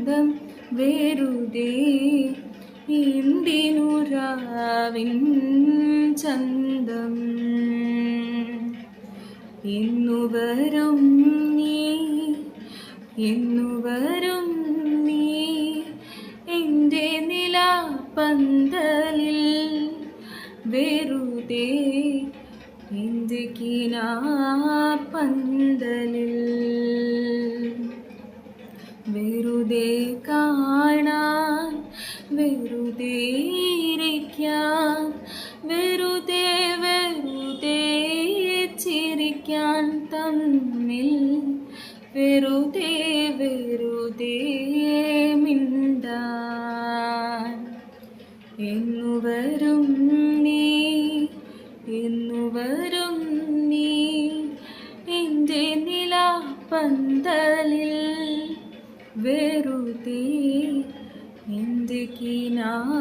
ചന്തം വെറുതെ എന്തിനു രാവിൻ ചന്തം എന്നുവരും നീ എന്നുവരും നീ എൻ്റെ നിലാപ്പന്തലിൽ വെറുതെ എൻ്റെ കിനാപ്പന്തലിൽ വെറുതെ കാണാൻ വെറുതെ ഇരിക്കാൻ വെറുതെ വെറുതെ ചിരിക്കാൻ തമ്മിൽ വെറുതെ വെറുതെ മിണ്ടാൻ എന്നുവരും നീ എന്നുവരും നീ എൻ്റെ നിലാപ്പന്തലിൽ വെറുതെ എൻ്റെ കിനാപ്പന്തലിൽ